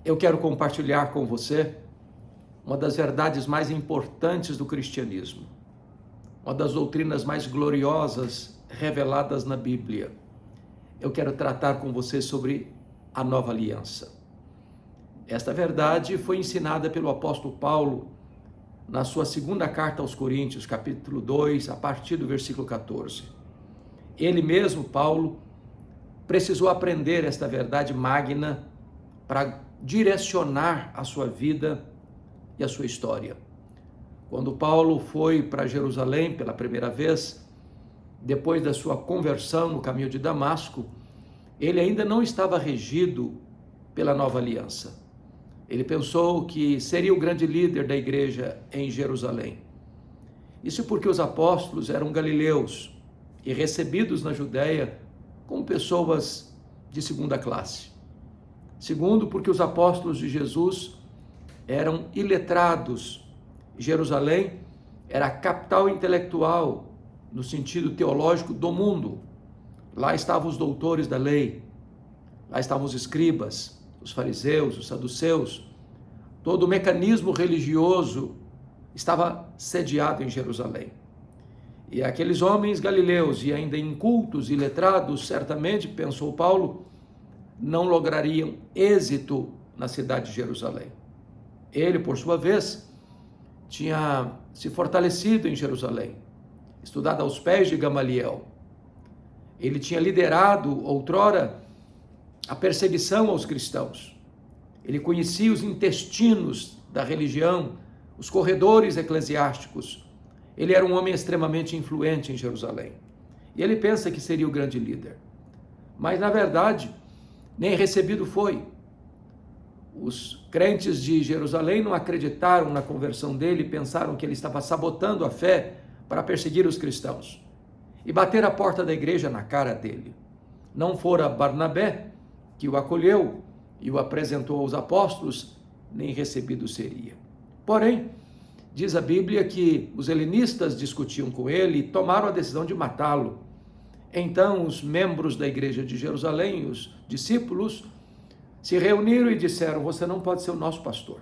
Eu quero compartilhar com você uma das verdades mais importantes do cristianismo, uma das doutrinas mais gloriosas reveladas na Bíblia. Eu quero tratar com você sobre a nova aliança. Esta verdade foi ensinada pelo apóstolo Paulo na sua segunda carta aos Coríntios, capítulo 2, a partir do versículo 14. Ele mesmo, Paulo, precisou aprender esta verdade magna para direcionar a sua vida e a sua história. Quando Paulo foi para Jerusalém pela primeira vez, depois da sua conversão no caminho de Damasco, ele ainda não estava regido pela nova aliança. Ele pensou que seria o grande líder da igreja em Jerusalém. Isso porque os apóstolos eram galileus e recebidos na Judéia como pessoas de segunda classe. Segundo, porque os apóstolos de Jesus eram iletrados. Jerusalém era a capital intelectual, no sentido teológico, do mundo. Lá estavam os doutores da lei, lá estavam os escribas, os fariseus, os saduceus. Todo o mecanismo religioso estava sediado em Jerusalém. E aqueles homens galileus e ainda incultos e letrados, certamente, pensou Paulo, não lograriam êxito na cidade de Jerusalém. Ele, por sua vez, tinha se fortalecido em Jerusalém, estudado aos pés de Gamaliel. Ele tinha liderado, outrora, a perseguição aos cristãos. Ele conhecia os intestinos da religião, os corredores eclesiásticos. Ele era um homem extremamente influente em Jerusalém. E ele pensa que seria o grande líder. Mas, na verdade, nem recebido foi. Os crentes de Jerusalém não acreditaram na conversão dele, pensaram que ele estava sabotando a fé para perseguir os cristãos e bater a porta da igreja na cara dele. Não fora Barnabé, que o acolheu e o apresentou aos apóstolos, nem recebido seria. Porém, diz a Bíblia que os helenistas discutiam com ele e tomaram a decisão de matá-lo. Então, os membros da igreja de Jerusalém, os discípulos, se reuniram e disseram: você não pode ser o nosso pastor.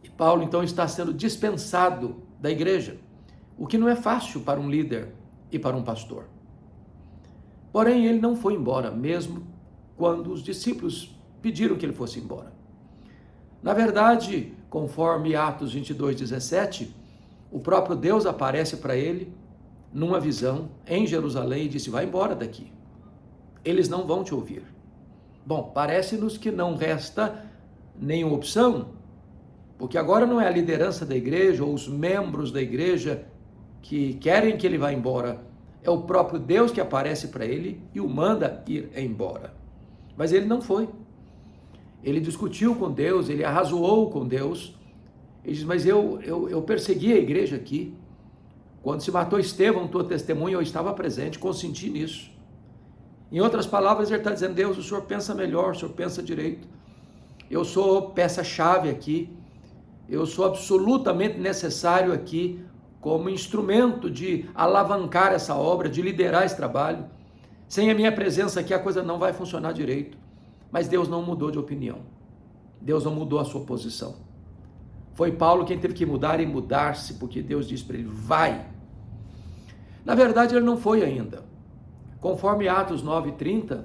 E Paulo, então, está sendo dispensado da igreja, o que não é fácil para um líder e para um pastor. Porém, ele não foi embora, mesmo quando os discípulos pediram que ele fosse embora. Na verdade, conforme Atos 22:17, o próprio Deus aparece para ele numa visão em Jerusalém e disse: vai embora daqui, eles não vão te ouvir. Bom, parece-nos que não resta nenhuma opção, porque agora não é a liderança da igreja ou os membros da igreja que querem que ele vá embora, é o próprio Deus que aparece para ele e o manda ir embora. Mas ele não foi. Ele discutiu com Deus, ele arrazoou com Deus. Ele diz: mas eu persegui a igreja aqui. Quando se matou Estevão, tua testemunha, eu estava presente, consenti nisso. Em outras palavras, ele está dizendo: Deus, o Senhor pensa melhor, o Senhor pensa direito. Eu sou peça-chave aqui, eu sou absolutamente necessário aqui como instrumento de alavancar essa obra, de liderar esse trabalho. Sem a minha presença aqui, a coisa não vai funcionar direito. Mas Deus não mudou de opinião. Deus não mudou a sua posição. Foi Paulo quem teve que mudar e mudar-se, porque Deus disse para ele: vai. Na verdade, ele não foi ainda. Conforme Atos 9:30,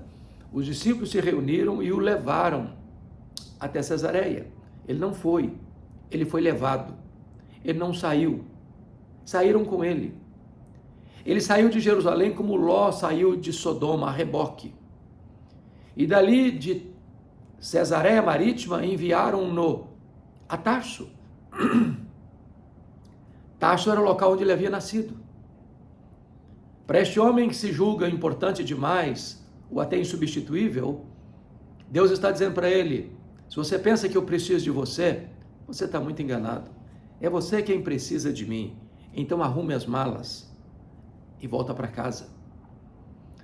os discípulos se reuniram e o levaram até Cesareia. Ele não foi, ele foi levado. Ele não saiu. Saíram com ele. Ele saiu de Jerusalém como Ló saiu de Sodoma, a reboque. E dali de Cesareia Marítima enviaram-no a Tarso. Tarso era o local onde ele havia nascido. Para este homem que se julga importante demais, ou até insubstituível, Deus está dizendo para ele: se você pensa que eu preciso de você, você está muito enganado. É você quem precisa de mim. Então arrume as malas e volta para casa.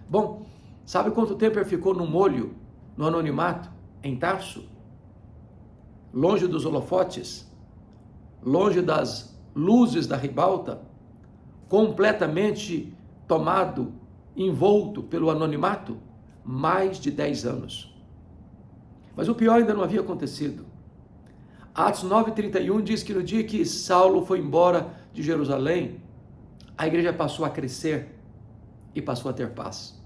Bom, sabe quanto tempo ele ficou no molho, no anonimato, em Tarso? Longe dos holofotes, longe das luzes da ribalta, completamente envolto pelo anonimato? Mais de 10 anos. Mas o pior ainda não havia acontecido. Atos 9:31 diz que no dia que Saulo foi embora de Jerusalém, a igreja passou a crescer e passou a ter paz.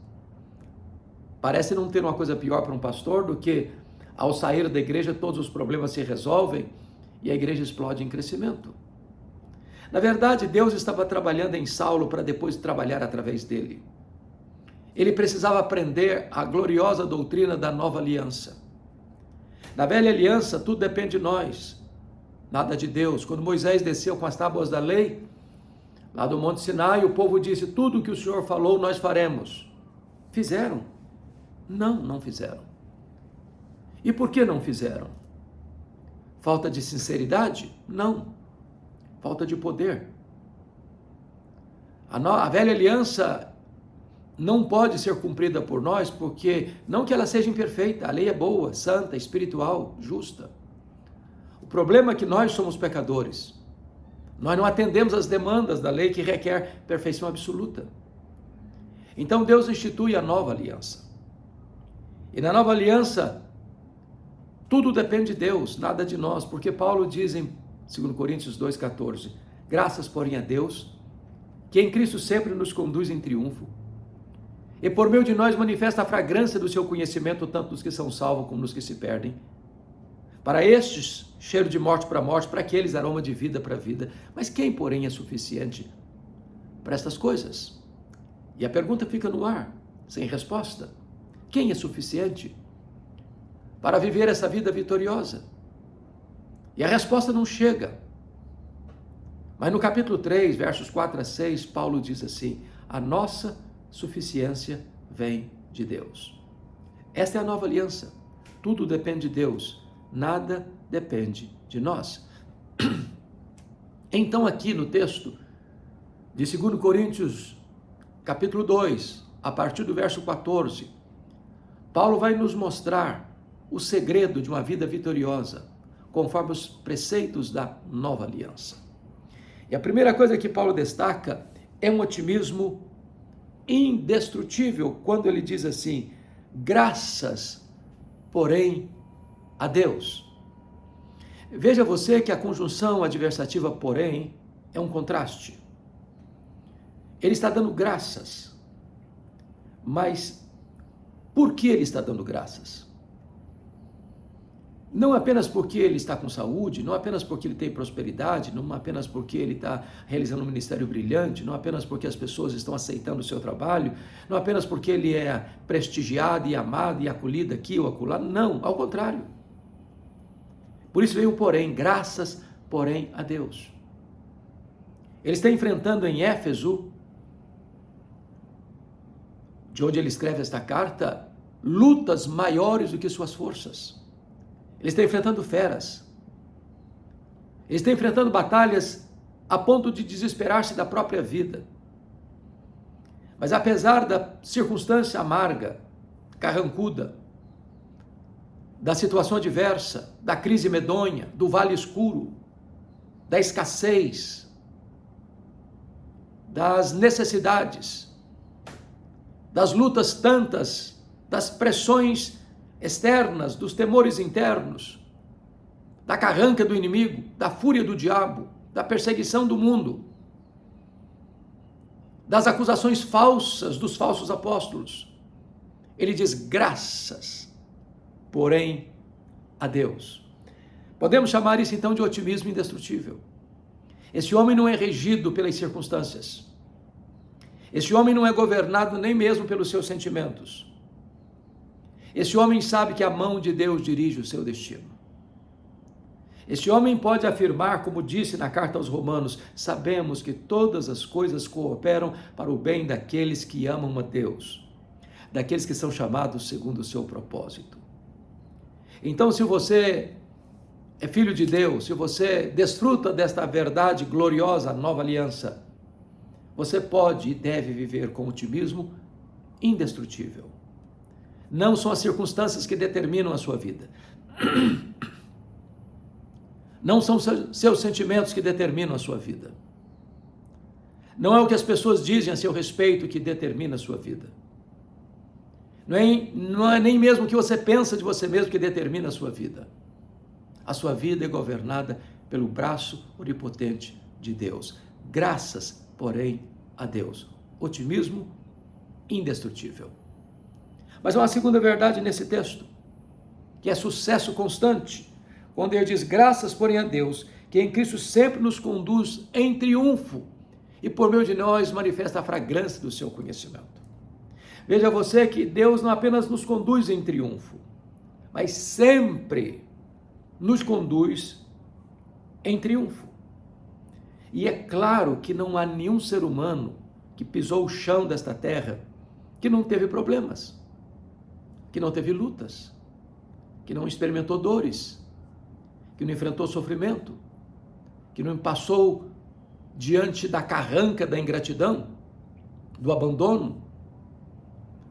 Parece não ter uma coisa pior para um pastor do que, ao sair da igreja, todos os problemas se resolvem e a igreja explode em crescimento. Na verdade, Deus estava trabalhando em Saulo para depois trabalhar através dele. Ele precisava aprender a gloriosa doutrina da nova aliança. Na velha aliança, tudo depende de nós, nada de Deus. Quando Moisés desceu com as tábuas da lei, lá do Monte Sinai, o povo disse: tudo o que o Senhor falou, nós faremos. Fizeram? Não fizeram. E por que não fizeram? Falta de sinceridade? Não. Falta de poder. A velha aliança não pode ser cumprida por nós, porque não que ela seja imperfeita, a lei é boa, santa, espiritual, justa. O problema é que nós somos pecadores. Nós não atendemos às demandas da lei que requer perfeição absoluta. Então Deus institui a nova aliança. E na nova aliança, tudo depende de Deus, nada de nós, porque Paulo diz em 2 Coríntios 2,14, graças, porém, a Deus, que em Cristo sempre nos conduz em triunfo, e por meio de nós manifesta a fragrância do seu conhecimento, tanto dos que são salvos como dos que se perdem. Para estes, cheiro de morte para morte, para aqueles, aroma de vida para vida. Mas quem, porém, é suficiente para estas coisas? E a pergunta fica no ar, sem resposta. Quem é suficiente para viver essa vida vitoriosa? E a resposta não chega. Mas no capítulo 3, versos 4 a 6, Paulo diz assim: a nossa suficiência vem de Deus. Esta é a nova aliança. Tudo depende de Deus, nada depende de nós. Então aqui no texto de 2 Coríntios, capítulo 2, a partir do verso 14, Paulo vai nos mostrar o segredo de uma vida vitoriosa, conforme os preceitos da nova aliança. E a primeira coisa que Paulo destaca é um otimismo indestrutível, quando ele diz assim: graças, porém, a Deus. Veja você que a conjunção adversativa porém é um contraste. Ele está dando graças, mas por que ele está dando graças? Não apenas porque ele está com saúde, não apenas porque ele tem prosperidade, não apenas porque ele está realizando um ministério brilhante, não apenas porque as pessoas estão aceitando o seu trabalho, não apenas porque ele é prestigiado e amado e acolhido aqui ou acolá, não, ao contrário. Por isso veio o porém, graças, porém, a Deus. Ele está enfrentando em Éfeso, de onde ele escreve esta carta, lutas maiores do que suas forças. Ele está enfrentando feras. Ele está enfrentando batalhas a ponto de desesperar-se da própria vida. Mas apesar da circunstância amarga, carrancuda, da situação adversa, da crise medonha, do vale escuro, da escassez, das necessidades, das lutas tantas, das pressões externas, dos temores internos, da carranca do inimigo, da fúria do diabo, da perseguição do mundo, das acusações falsas dos falsos apóstolos. Ele diz graças, porém, a Deus. Podemos chamar isso então de otimismo indestrutível. Esse homem não é regido pelas circunstâncias. Esse homem não é governado nem mesmo pelos seus sentimentos. Esse homem sabe que a mão de Deus dirige o seu destino. Esse homem pode afirmar, como disse na carta aos Romanos, sabemos que todas as coisas cooperam para o bem daqueles que amam a Deus, daqueles que são chamados segundo o seu propósito. Então, se você é filho de Deus, se você desfruta desta verdade gloriosa, nova aliança, você pode e deve viver com otimismo indestrutível. Não são as circunstâncias que determinam a sua vida. Não são seus sentimentos que determinam a sua vida. Não é o que as pessoas dizem a seu respeito que determina a sua vida. Não é nem mesmo o que você pensa de você mesmo que determina a sua vida. A sua vida é governada pelo braço onipotente de Deus. Graças, porém, a Deus. Otimismo indestrutível. Mas há uma segunda verdade nesse texto, que é sucesso constante, quando ele diz: graças, porém, a Deus, que em Cristo sempre nos conduz em triunfo e por meio de nós manifesta a fragrância do seu conhecimento. Veja você que Deus não apenas nos conduz em triunfo, mas sempre nos conduz em triunfo. E é claro que não há nenhum ser humano que pisou o chão desta terra que não teve problemas, que não teve lutas, que não experimentou dores, que não enfrentou sofrimento, que não passou diante da carranca da ingratidão, do abandono,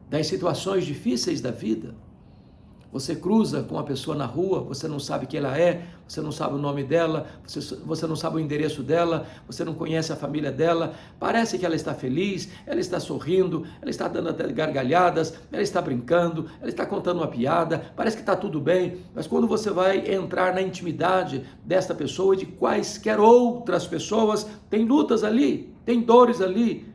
das situações difíceis da vida. Você cruza com uma pessoa na rua, você não sabe quem ela é, você não sabe o nome dela, você não sabe o endereço dela, você não conhece a família dela, parece que ela está feliz, ela está sorrindo, ela está dando até gargalhadas, ela está brincando, ela está contando uma piada, parece que está tudo bem, mas quando você vai entrar na intimidade desta pessoa e de quaisquer outras pessoas, tem lutas ali, tem dores ali,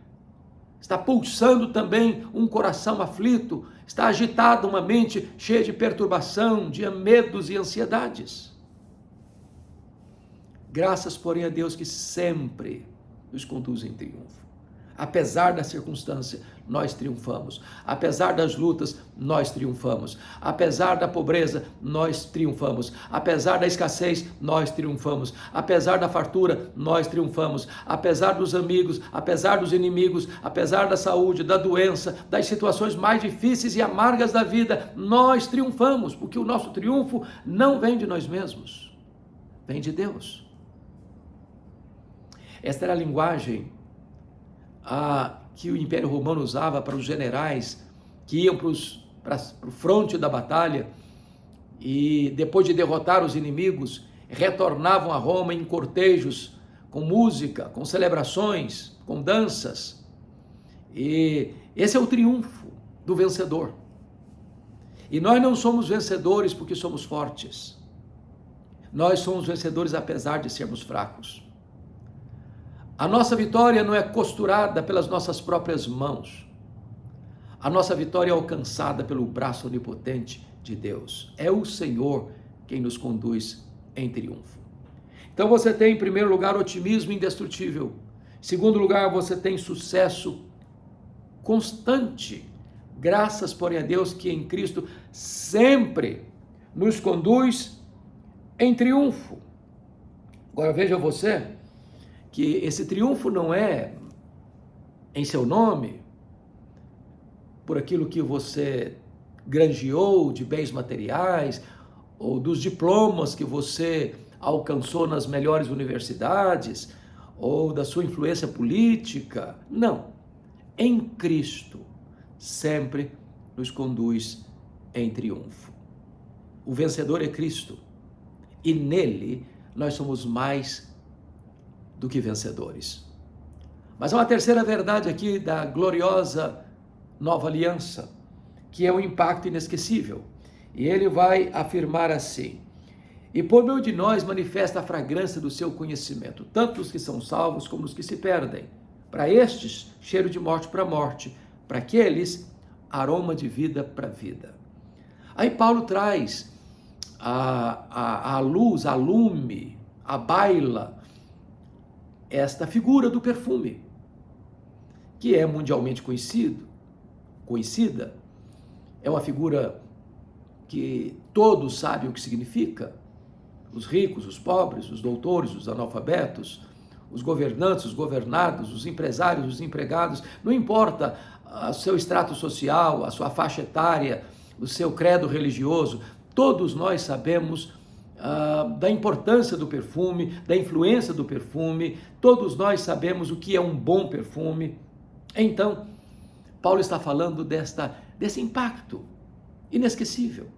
está pulsando também um coração aflito, está agitada uma mente cheia de perturbação, de medos e ansiedades. Graças, porém, a Deus que sempre nos conduz em triunfo. Apesar da circunstância, nós triunfamos. Apesar das lutas, nós triunfamos. Apesar da pobreza, nós triunfamos. Apesar da escassez, nós triunfamos. Apesar da fartura, nós triunfamos. Apesar dos amigos, apesar dos inimigos, apesar da saúde, da doença, das situações mais difíceis e amargas da vida, nós triunfamos, porque o nosso triunfo não vem de nós mesmos, vem de Deus. Esta era a linguagem que o Império Romano usava para os generais que iam para o fronte da batalha e depois de derrotar os inimigos, retornavam a Roma em cortejos, com música, com celebrações, com danças. E esse é o triunfo do vencedor. E nós não somos vencedores porque somos fortes. Nós somos vencedores apesar de sermos fracos. A nossa vitória não é costurada pelas nossas próprias mãos. A nossa vitória é alcançada pelo braço onipotente de Deus. É o Senhor quem nos conduz em triunfo. Então você tem, em primeiro lugar, otimismo indestrutível. Em segundo lugar, você tem sucesso constante. Graças, porém, a Deus que em Cristo sempre nos conduz em triunfo. Agora veja você que esse triunfo não é em seu nome, por aquilo que você granjeou de bens materiais, ou dos diplomas que você alcançou nas melhores universidades, ou da sua influência política. Não. Em Cristo, sempre nos conduz em triunfo. O vencedor é Cristo, e nele nós somos mais do que vencedores. Mas há uma terceira verdade aqui da gloriosa nova aliança, que é um impacto inesquecível. E ele vai afirmar assim: e por meio de nós manifesta a fragrância do seu conhecimento, tanto os que são salvos como os que se perdem. Para estes, cheiro de morte para morte, para aqueles, aroma de vida para vida. Aí Paulo traz a luz, a lume, a baila, esta figura do perfume, que é mundialmente conhecida, é uma figura que todos sabem o que significa, os ricos, os pobres, os doutores, os analfabetos, os governantes, os governados, os empresários, os empregados, não importa o seu extrato social, a sua faixa etária, o seu credo religioso, todos nós sabemos da importância do perfume, da influência do perfume, todos nós sabemos o que é um bom perfume. Então, Paulo está falando desse impacto inesquecível.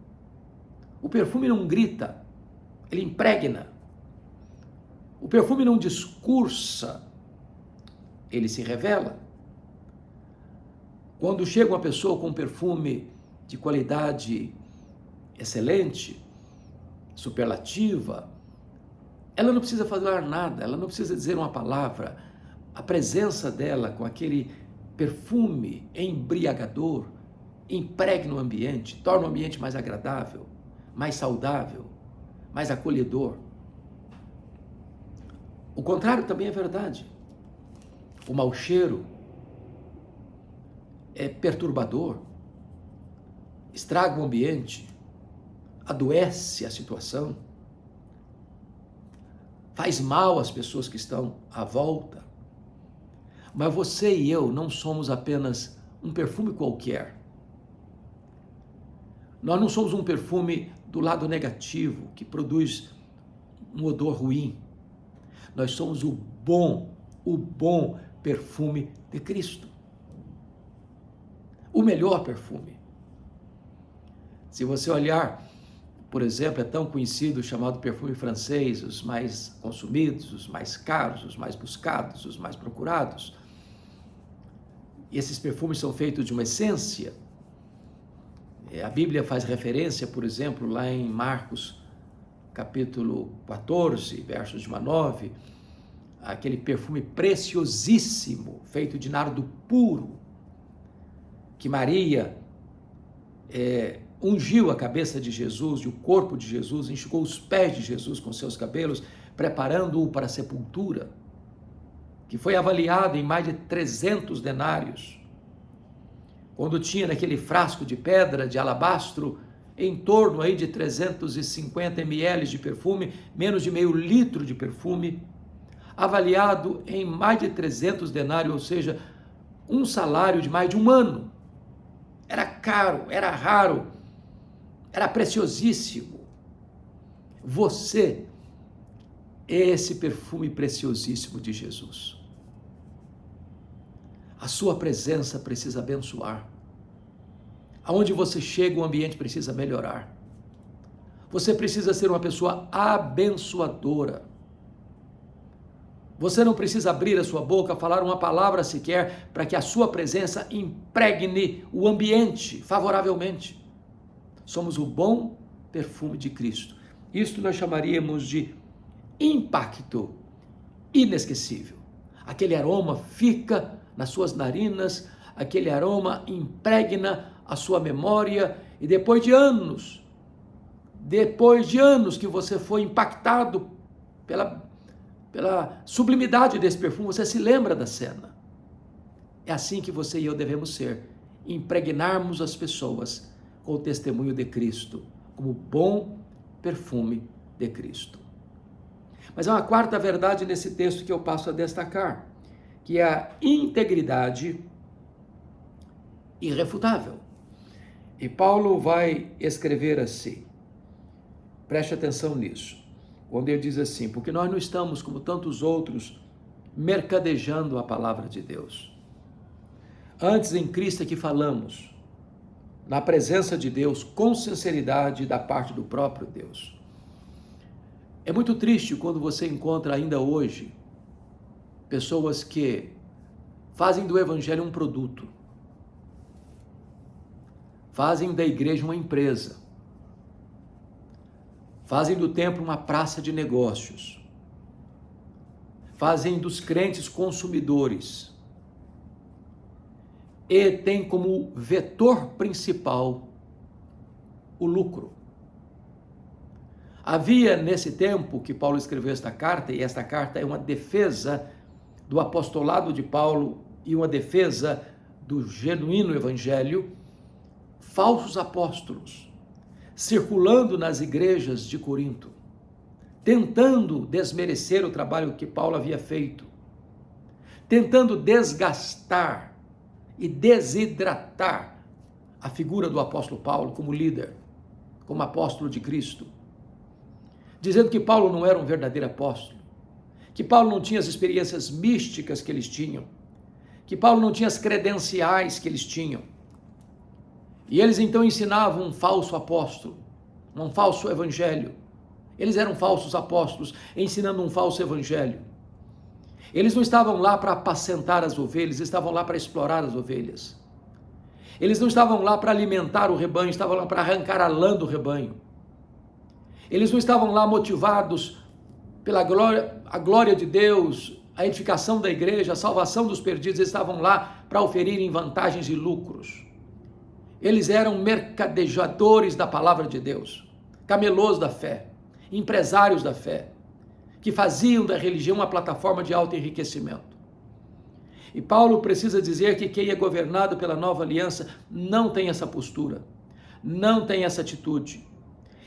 O perfume não grita, ele impregna. O perfume não discursa, ele se revela. Quando chega uma pessoa com perfume de qualidade excelente, superlativa, ela não precisa falar nada, ela não precisa dizer uma palavra. A presença dela com aquele perfume embriagador impregna o ambiente, torna o ambiente mais agradável, mais saudável, mais acolhedor. O contrário também é verdade. O mau cheiro é perturbador, estraga o ambiente, adoece a situação, faz mal às pessoas que estão à volta. Mas você e eu não somos apenas um perfume qualquer. Nós não somos um perfume do lado negativo, que produz um odor ruim. Nós somos o bom perfume de Cristo. O melhor perfume. Se você olhar, por exemplo, é tão conhecido o chamado perfume francês, os mais consumidos, os mais caros, os mais buscados, os mais procurados. E esses perfumes são feitos de uma essência. A Bíblia faz referência, por exemplo, lá em Marcos, capítulo 14, versos de 1 a 9, aquele perfume preciosíssimo, feito de nardo puro, que Maria ungiu a cabeça de Jesus e o corpo de Jesus, enxugou os pés de Jesus com seus cabelos, preparando-o para a sepultura, que foi avaliado em mais de 300 denários, quando tinha naquele frasco de pedra, de alabastro, em torno aí de 350 ml de perfume, menos de meio litro de perfume, avaliado em mais de 300 denários, ou seja, um salário de mais de um ano. Era caro, era raro, era preciosíssimo. Você é esse perfume preciosíssimo de Jesus. A sua presença precisa abençoar. Aonde você chega, o ambiente precisa melhorar. Você precisa ser uma pessoa abençoadora. Você não precisa abrir a sua boca, falar uma palavra sequer, para que a sua presença impregne o ambiente favoravelmente. Somos o bom perfume de Cristo. Isto nós chamaríamos de impacto inesquecível. Aquele aroma fica nas suas narinas, aquele aroma impregna a sua memória, e depois de anos que você foi impactado pela sublimidade desse perfume, você se lembra da cena. É assim que você e eu devemos ser, impregnarmos as pessoas com o testemunho de Cristo, como bom perfume de Cristo. Mas há uma quarta verdade nesse texto que eu passo a destacar, que é a integridade irrefutável. E Paulo vai escrever assim, preste atenção nisso, quando ele diz assim: porque nós não estamos, como tantos outros, mercadejando a palavra de Deus. Antes, em Cristo é que falamos, na presença de Deus, com sinceridade da parte do próprio Deus. É muito triste quando você encontra ainda hoje pessoas que fazem do evangelho um produto, fazem da igreja uma empresa, fazem do templo uma praça de negócios, fazem dos crentes consumidores e tem como vetor principal o lucro. Havia nesse tempo que Paulo escreveu esta carta, e esta carta é uma defesa do apostolado de Paulo e uma defesa do genuíno evangelho, falsos apóstolos circulando nas igrejas de Corinto, tentando desmerecer o trabalho que Paulo havia feito, tentando desgastar e desidratar a figura do apóstolo Paulo como líder, como apóstolo de Cristo, dizendo que Paulo não era um verdadeiro apóstolo, que Paulo não tinha as experiências místicas que eles tinham, que Paulo não tinha as credenciais que eles tinham. E eles então ensinavam um falso apóstolo, um falso evangelho. Eles eram falsos apóstolos, ensinando um falso evangelho. Eles não estavam lá para apacentar as ovelhas, estavam lá para explorar as ovelhas. Eles não estavam lá para alimentar o rebanho, estavam lá para arrancar a lã do rebanho. Eles não estavam lá motivados pela a glória de Deus, a edificação da igreja, a salvação dos perdidos. Eles estavam lá para oferirem vantagens e lucros. Eles eram mercadejadores da palavra de Deus, camelôs da fé, empresários da fé, que faziam da religião uma plataforma de alto enriquecimento. E Paulo precisa dizer que quem é governado pela nova aliança não tem essa postura, não tem essa atitude.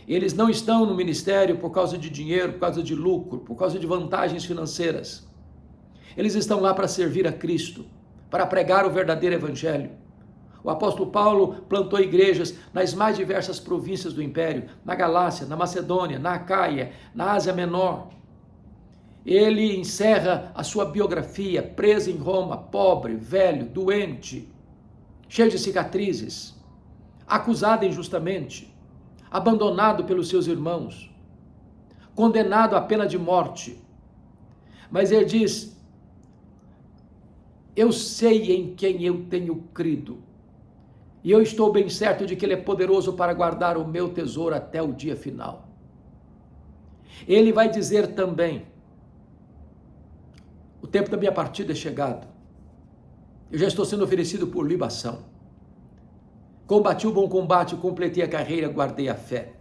Eles não estão no ministério por causa de dinheiro, por causa de lucro, por causa de vantagens financeiras. Eles estão lá para servir a Cristo, para pregar o verdadeiro evangelho. O apóstolo Paulo plantou igrejas nas mais diversas províncias do império, na Galácia, na Macedônia, na Acaia, na Ásia Menor. Ele encerra a sua biografia preso em Roma, pobre, velho, doente, cheio de cicatrizes, acusado injustamente, abandonado pelos seus irmãos, condenado à pena de morte. Mas ele diz: eu sei em quem eu tenho crido, e eu estou bem certo de que Ele é poderoso para guardar o meu tesouro até o dia final. Ele vai dizer também: o tempo da minha partida é chegado. Eu já estou sendo oferecido por libação. Combati o bom combate, completei a carreira, guardei a fé.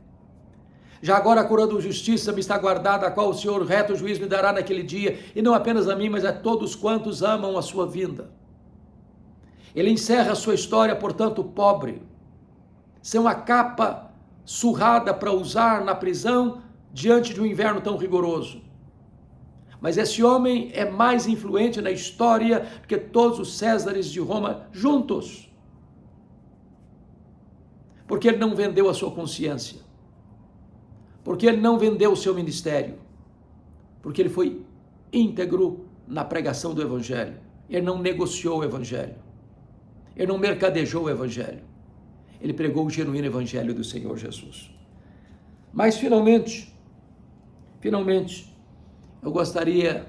Já agora a coroa da justiça me está guardada, a qual o Senhor reto juiz me dará naquele dia, e não apenas a mim, mas a todos quantos amam a sua vinda. Ele encerra a sua história, portanto, pobre, sem uma capa surrada para usar na prisão diante de um inverno tão rigoroso. Mas esse homem é mais influente na história do que todos os Césares de Roma juntos. Porque ele não vendeu a sua consciência. Porque ele não vendeu o seu ministério. Porque ele foi íntegro na pregação do evangelho. Ele não negociou o evangelho. Ele não mercadejou o evangelho. Ele pregou o genuíno evangelho do Senhor Jesus. Mas finalmente, eu gostaria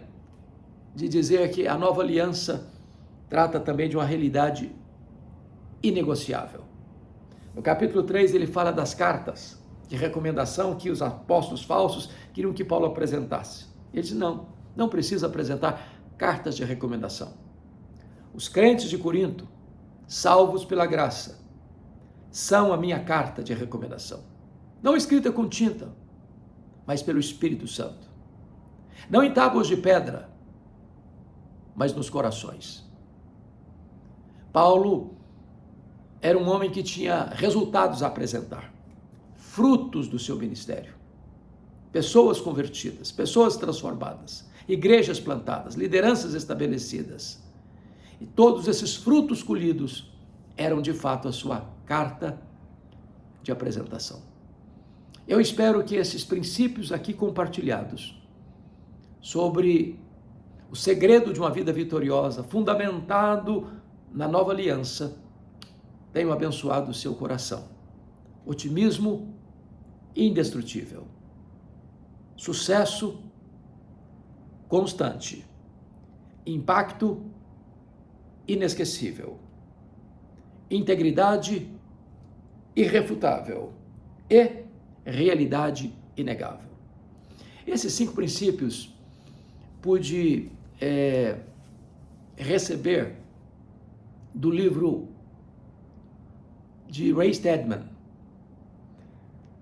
de dizer que a nova aliança trata também de uma realidade inegociável. No capítulo 3 ele fala das cartas de recomendação que os apóstolos falsos queriam que Paulo apresentasse. Ele diz: não precisa apresentar cartas de recomendação. Os crentes de Corinto, salvos pela graça, são a minha carta de recomendação. Não escrita com tinta, mas pelo Espírito Santo. Não em tábuas de pedra, mas nos corações. Paulo era um homem que tinha resultados a apresentar, frutos do seu ministério. Pessoas convertidas, pessoas transformadas, igrejas plantadas, lideranças estabelecidas. E todos esses frutos colhidos eram de fato a sua carta de apresentação. Eu espero que esses princípios aqui compartilhados sobre o segredo de uma vida vitoriosa, fundamentado na nova aliança, tenham abençoado o seu coração. Otimismo indestrutível, sucesso constante, impacto inesquecível, integridade irrefutável e realidade inegável. Esses 5 princípios pude receber do livro de Ray Stedman.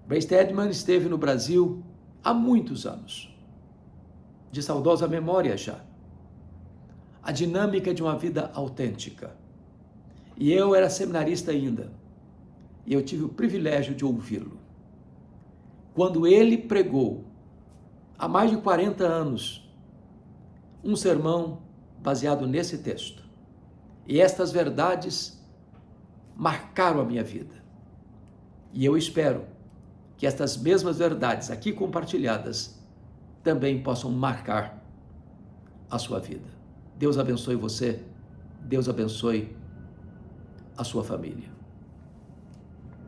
Ray Stedman esteve no Brasil há muitos anos, de saudosa memória já. A dinâmica de uma vida autêntica. E eu era seminarista ainda, e eu tive o privilégio de ouvi-lo. Quando ele pregou, há mais de 40 anos, um sermão baseado nesse texto. E estas verdades marcaram a minha vida. E eu espero que estas mesmas verdades aqui compartilhadas também possam marcar a sua vida. Deus abençoe você, Deus abençoe a sua família.